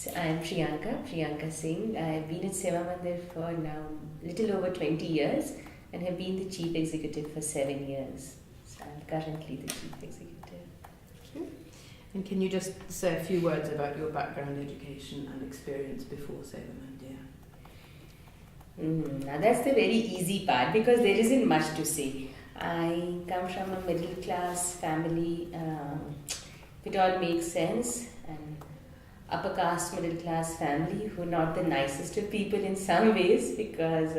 So I'm Priyanka Singh. I've been at Seva Mandir for now little over 20 years and have been the chief executive for 7 years. So I'm currently the chief executive. Okay. And can you just say a few words about your background, education and experience before Seva Mandir? Now that's the very easy part because there isn't much to say. I come from a middle class family, if it all makes sense, and upper caste middle class family who are not the nicest of people in some ways because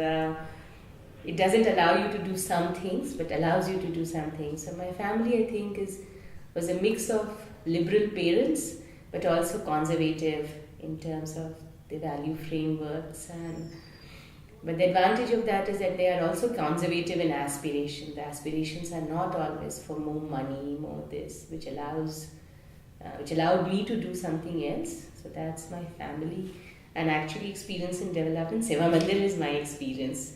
it doesn't allow you to do some things but allows you to do some things. So my family, I think, was a mix of liberal parents but also conservative in terms of the value frameworks, but the advantage of that is that they are also conservative in aspiration. The aspirations are not always for more money, more this, which allowed me to do something else. So that's my family. And actually experience in development, Seva Mandir is my experience.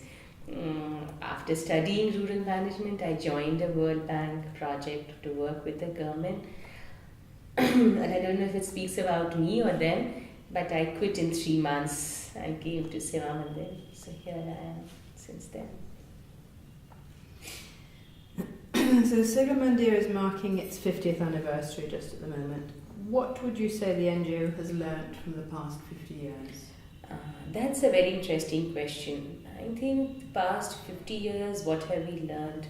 After studying rural management, I joined a World Bank project to work with the government. And I don't know if it speaks about me or them, but I quit in 3 months and came to Seva Mandir. So here I am since then. So Seva Mandir is marking its 50th anniversary just at the moment. What would you say the NGO has learnt from the past 50 years? That's a very interesting question. I think the past 50 years, what have we learned?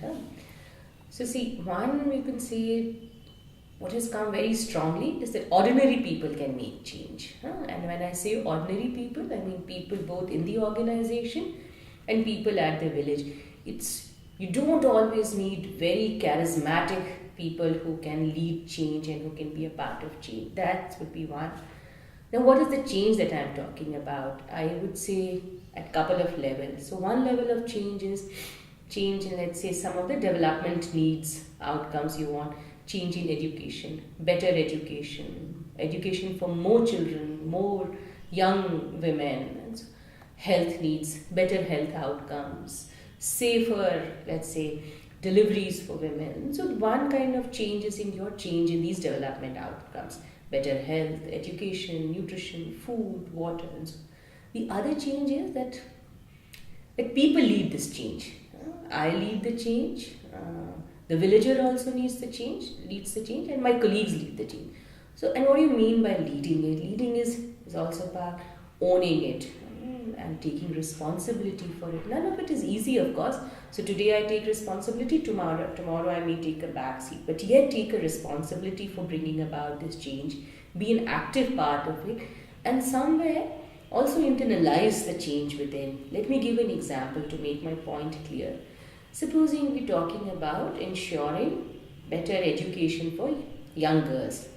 So see, one, we can say what has come very strongly is that ordinary people can make change. And when I say ordinary people, I mean people both in the organization and people at the village. You don't always need very charismatic people who can lead change and who can be a part of change. That would be one. Now, what is the change that I'm talking about? I would say at a couple of levels. So one level of change is change in, let's say, some of the development needs, outcomes you want. Change in education, better education for more children, more young women, and so health needs, better health outcomes, safer, let's say, deliveries for women. So one kind of change is in your change in these development outcomes, better health, education, nutrition, food, water, and so. The other change is that people lead this change. I lead the change. The villager also leads the change, and my colleagues lead the change. So, and what do you mean by leading it? Leading is also about owning it and taking responsibility for it. None of it is easy, of course. So today I take responsibility, tomorrow I may take a back seat, but yet take a responsibility for bringing about this change, be an active part of it, and somewhere also internalize the change within. Let me give an example to make my point clear. Supposing we're talking about ensuring better education for young girls.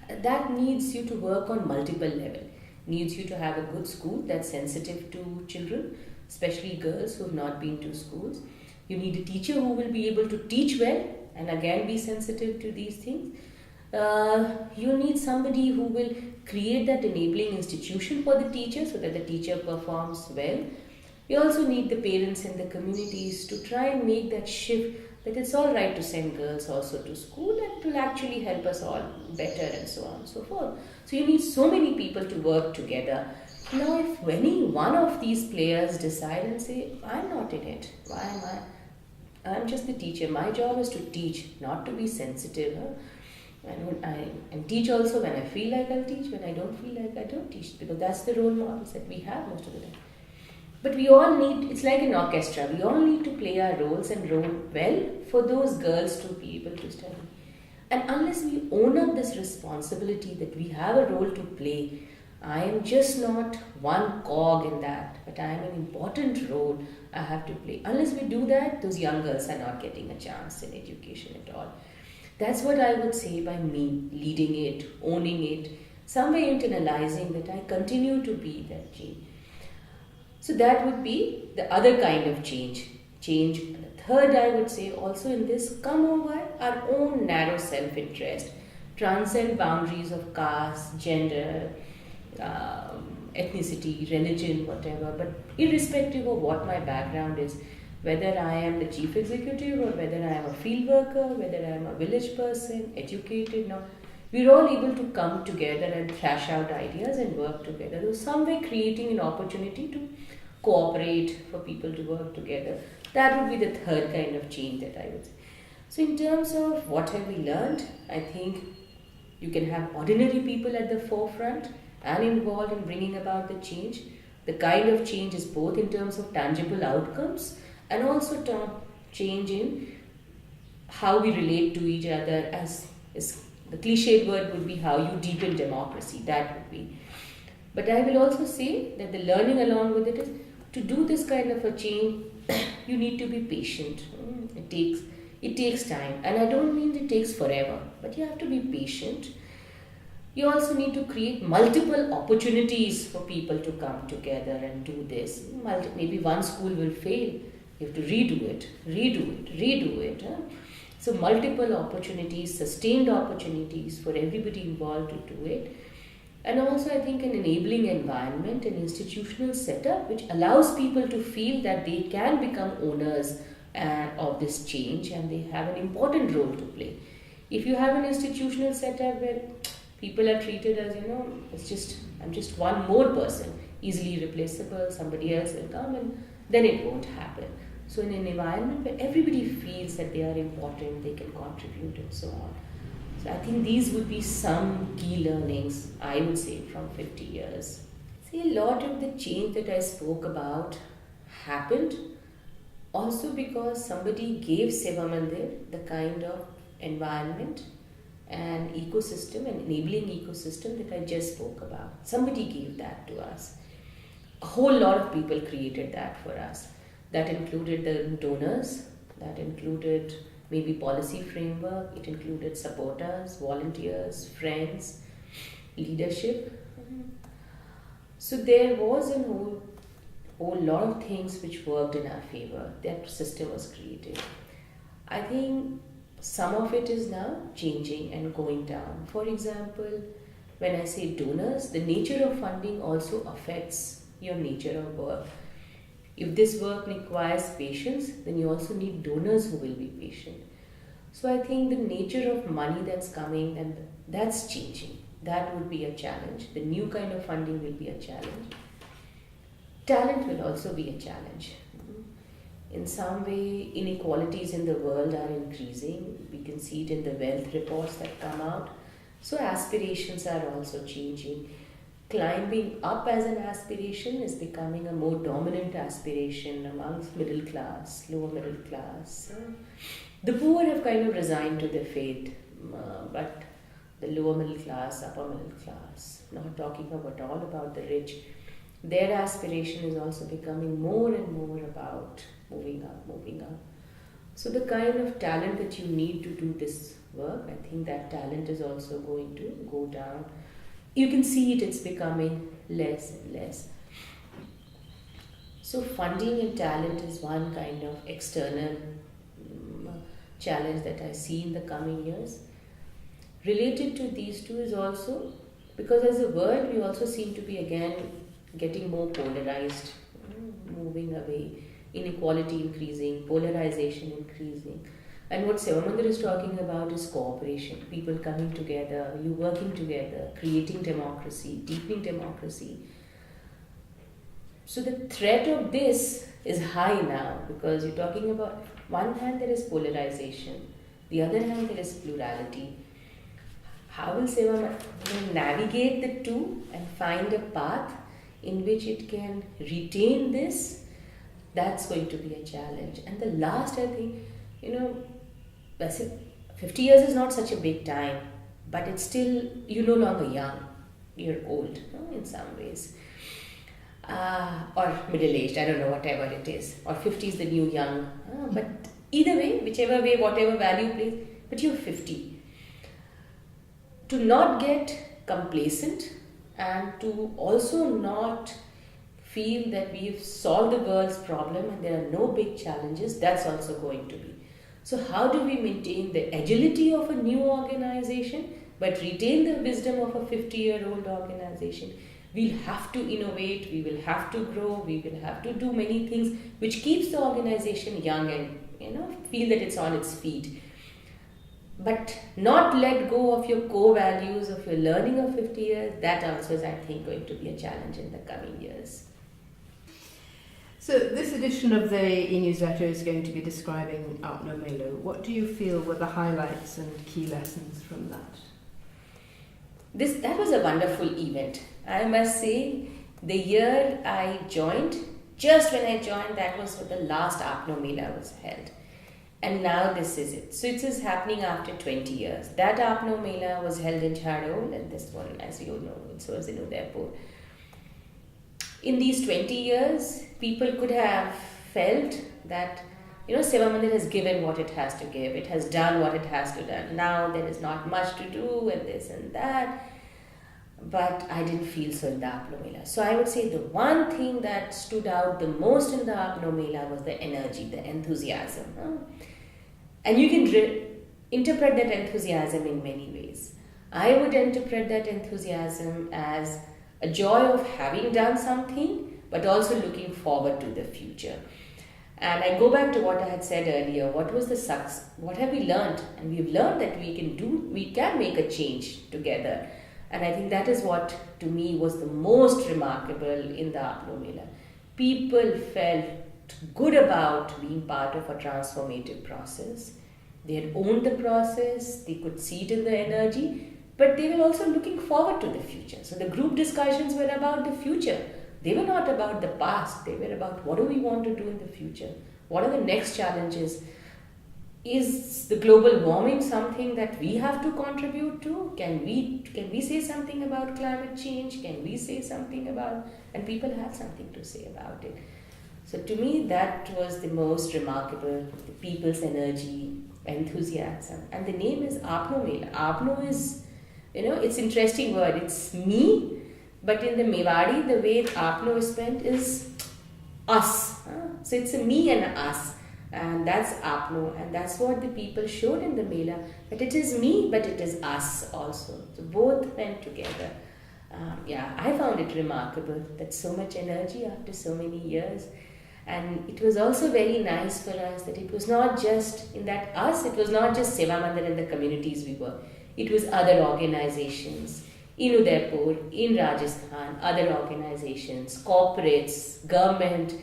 That needs you to work on multiple levels. Needs you to have a good school that's sensitive to children, especially girls who have not been to schools. You need a teacher who will be able to teach well and again be sensitive to these things. You need somebody who will create that enabling institution for the teacher so that the teacher performs well. We also need the parents and the communities to try and make that shift that it's all right to send girls also to school and it will actually help us all better and so on and so forth. So you need so many people to work together. Now if any one of these players decide and say, I'm not in it, why am I? I'm just the teacher. My job is to teach, not to be sensitive. And teach also when I feel like I'll teach, when I don't feel like I don't teach, because that's the role models that we have most of the time. But we all need, it's like an orchestra, we all need to play our roles and role well for those girls to be able to study. And unless we own up this responsibility that we have a role to play, I am just not one cog in that, but I am an important role I have to play. Unless we do that, those young girls are not getting a chance in education at all. That's what I would say by me leading it, owning it, somewhere internalizing that I continue to be that change. So that would be the other kind of change. And the third, I would say, also in this, come over our own narrow self-interest, transcend boundaries of caste, gender, ethnicity, religion, whatever. But irrespective of what my background is, whether I am the chief executive or whether I am a field worker, whether I am a village person, educated, not, we're all able to come together and thrash out ideas and work together. So some way creating an opportunity to cooperate, for people to work together. That would be the third kind of change that I would say. So in terms of what have we learned, I think you can have ordinary people at the forefront and involved in bringing about the change. The kind of change is both in terms of tangible outcomes and also change in how we relate to each other, as the cliched word would be how you deepen democracy. That would be. But I will also say that the learning along with it is to do this kind of a change, you need to be patient. It takes time, and I don't mean it takes forever, but you have to be patient. You also need to create multiple opportunities for people to come together and do this. Maybe one school will fail. You have to redo it. So multiple opportunities, sustained opportunities for everybody involved to do it. And also I think an enabling environment, an institutional setup which allows people to feel that they can become owners of this change and they have an important role to play. If you have an institutional setup where people are treated as, I'm just one more person, easily replaceable, somebody else will come, and then it won't happen. So in an environment where everybody feels that they are important, they can contribute and so on. So I think these would be some key learnings, I would say, from 50 years. See, a lot of the change that I spoke about happened also because somebody gave Seva Mandir the kind of environment and ecosystem, an enabling ecosystem that I just spoke about. Somebody gave that to us. A whole lot of people created that for us. That included the donors, that included maybe policy framework, it included supporters, volunteers, friends, leadership. So there was a whole lot of things which worked in our favor. That system was created. I think some of it is now changing and going down. For example, when I say donors, the nature of funding also affects your nature of work. If this work requires patience, then you also need donors who will be patient. So I think the nature of money that's coming, and that's changing. That would be a challenge. The new kind of funding will be a challenge. Talent will also be a challenge. In some way, inequalities in the world are increasing. We can see it in the wealth reports that come out. So aspirations are also changing. Climbing up as an aspiration is becoming a more dominant aspiration amongst middle class, lower middle class. The poor have kind of resigned to their fate, but the lower middle class, upper middle class, not talking at all about the rich, their aspiration is also becoming more and more about moving up. So the kind of talent that you need to do this work, I think that talent is also going to go down. You can see it's becoming less and less. So funding and talent is one kind of external challenge that I see in the coming years. Related to these two is also, because as a world we also seem to be again getting more polarized, moving away, inequality increasing, polarization increasing. And what Seva Mandir is talking about is cooperation, people coming together, you working together, creating democracy, deepening democracy. So the threat of this is high now, because you're talking about, one hand there is polarization, the other hand there is plurality. How will Seva Mandir navigate the two and find a path in which it can retain this? That's going to be a challenge. And the last, I think, 50 years is not such a big time, but it's still, you're no longer young, you're old, in some ways. Or middle-aged, I don't know, whatever it is. Or 50 is the new young. But either way, whichever way, whatever value plays, but you're 50. To not get complacent and to also not feel that we've solved the world's problem and there are no big challenges, that's also going to be. So how do we maintain the agility of a new organization but retain the wisdom of a 50-year-old organization? We'll have to innovate, we will have to grow, we will have to do many things which keeps the organization young and feel that it's on its feet. but not let go of your core values of your learning of 50 years, that also is, I think, going to be a challenge in the coming years. So this edition of the e-newsletter is going to be describing Apno Melo. What do you feel were the highlights and key lessons from that? That was a wonderful event. I must say, the year I joined, just when I joined, that was when the last Apno Mela was held. And now this is it. So it is happening after 20 years. That Apno Mela was held in Chardol, and this one, as you know, it was in Udaipur. In these 20 years, people could have felt that, Seva Mandir has given what it has to give. It has done what it has to do. Now there is not much to do and this and that. But I didn't feel so in the Apno Mela. So I would say the one thing that stood out the most in the Apno Mela was the energy, the enthusiasm. And you can interpret that enthusiasm in many ways. I would interpret that enthusiasm as a joy of having done something, but also looking forward to the future. And I go back to what I had said earlier. What was the success? What have we learned? And we've learned that we can make a change together. And I think that is what, to me, was the most remarkable in the Apno Mela. People felt good about being part of a transformative process. They had owned the process, they could see it in the energy, but they were also looking forward to the future. So the group discussions were about the future. They were not about the past. They were about what do we want to do in the future? What are the next challenges? Is the global warming something that we have to contribute to? Can we say something about climate change? Can we say something about... And people have something to say about it. So to me, that was the most remarkable, the people's energy, enthusiasm. And the name is Apno Mela. Apno is, it's an interesting word. It's me, but in the Mewari, the way Apno is spent is us. So it's a me and us. And that's Apno, and that's what the people showed in the Mela, that it is me, but it is us also. So both went together. I found it remarkable that so much energy after so many years. And it was also very nice for us that it was not just in that us, it was not just Seva Mandir and the communities we were. It was other organizations in Udaipur, in Rajasthan, other organizations, corporates, government,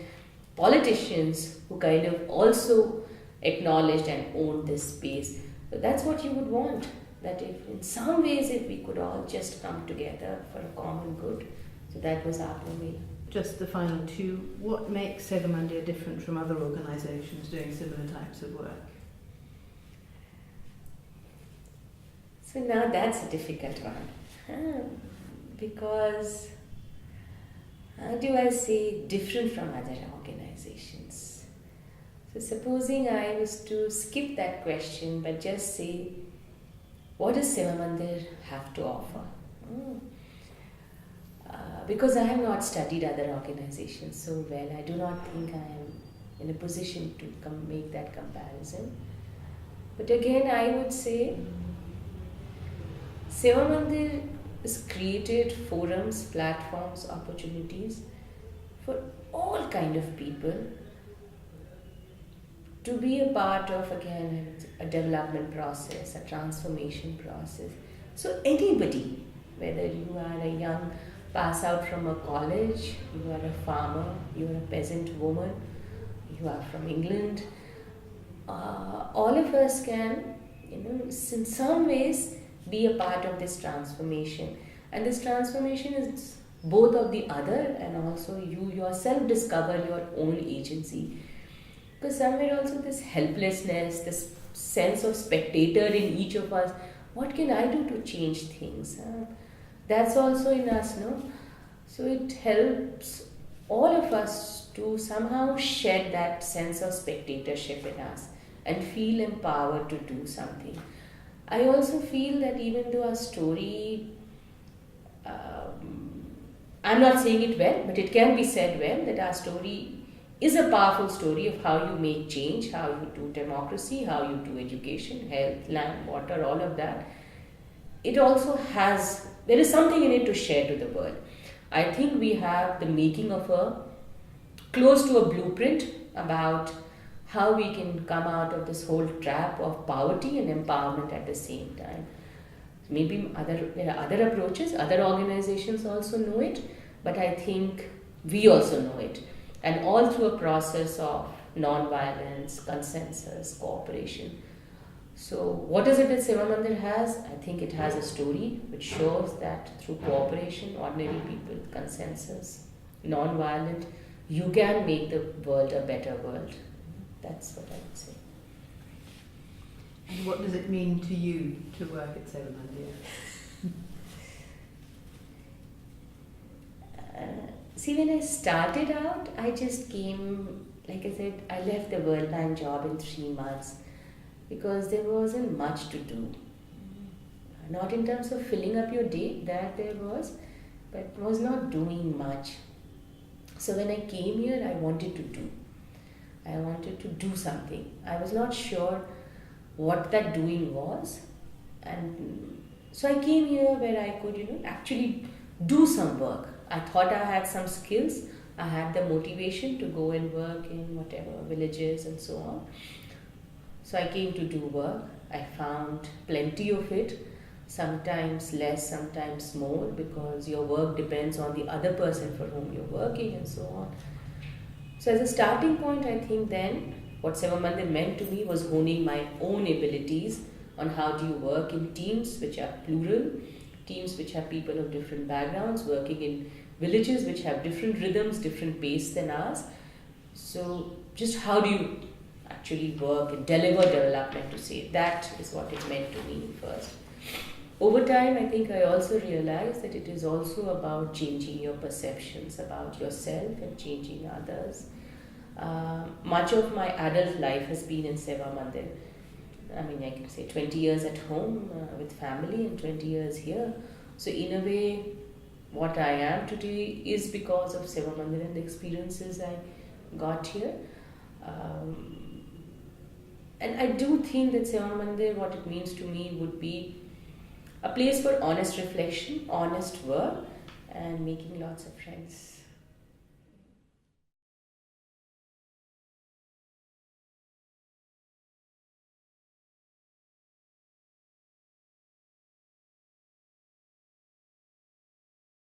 politicians who kind of also acknowledged and owned this space. So that's what you would want, that if in some ways if we could all just come together for a common good. So that was Apno Mela. Just the final two, what makes Seva Mandir different from other organisations doing similar types of work? So now that's a difficult one. Because, how do I say, different from other organizations? So supposing I was to skip that question but just say, what does Seva Mandir have to offer? Because I have not studied other organizations so well, I do not think I am in a position to make that comparison. But again, I would say Seva Mandir has created forums, platforms, opportunities for all kind of people to be a part of, again, a development process, a transformation process. So anybody, whether you are a young pass out from a college, you are a farmer, you are a peasant woman, you are from England, all of us can, in some ways, be a part of this transformation. And this transformation is both of the other, and also you yourself discover your own agency. Because somewhere also this helplessness, this sense of spectator in each of us, what can I do to change things? That's also in us, no? So it helps all of us to somehow shed that sense of spectatorship in us and feel empowered to do something. I also feel that even though our story, I'm not saying it well, but it can be said well, that our story is a powerful story of how you make change, how you do democracy, how you do education, health, land, water, all of that. It also has, there is something in it to share to the world. I think we have the making of close to a blueprint about how we can come out of this whole trap of poverty and empowerment at the same time. Maybe there are other approaches, other organizations also know it, but I think we also know it. And all through a process of non-violence, consensus, cooperation. So what is it that Seva Mandir has? I think it has a story which shows that through cooperation, ordinary people, consensus, non-violent, you can make the world a better world. That's what I would say. And what does it mean to you to work at Seva Mandir? See, when I started out, I just came, like I said, I left the World Bank job in 3 months because there wasn't much to do. Not in terms of filling up your day, that there was, but was not doing much. So when I came here, I wanted to do. I wanted to do something. I was not sure what that doing was. And so I came here where I could, actually do some work. I thought I had some skills. I had the motivation to go and work in whatever villages and so on. So I came to do work. I found plenty of it, sometimes less, sometimes more, because your work depends on the other person for whom you're working and so on. So as a starting point, I think then what Seva Mandir meant to me was honing my own abilities on how do you work in teams which are plural, teams which have people of different backgrounds, working in villages which have different rhythms, different pace than ours. So just how do you actually work and deliver development, to say that is what it meant to me first. Over time, I think I also realized that it is also about changing your perceptions about yourself and changing others. Much of my adult life has been in Seva Mandir. I mean, I can say 20 years at home with family and 20 years here. So in a way, what I am today is because of Seva Mandir and the experiences I got here. And I do think that Seva Mandir, what it means to me would be a place for honest reflection, honest work, and making lots of friends.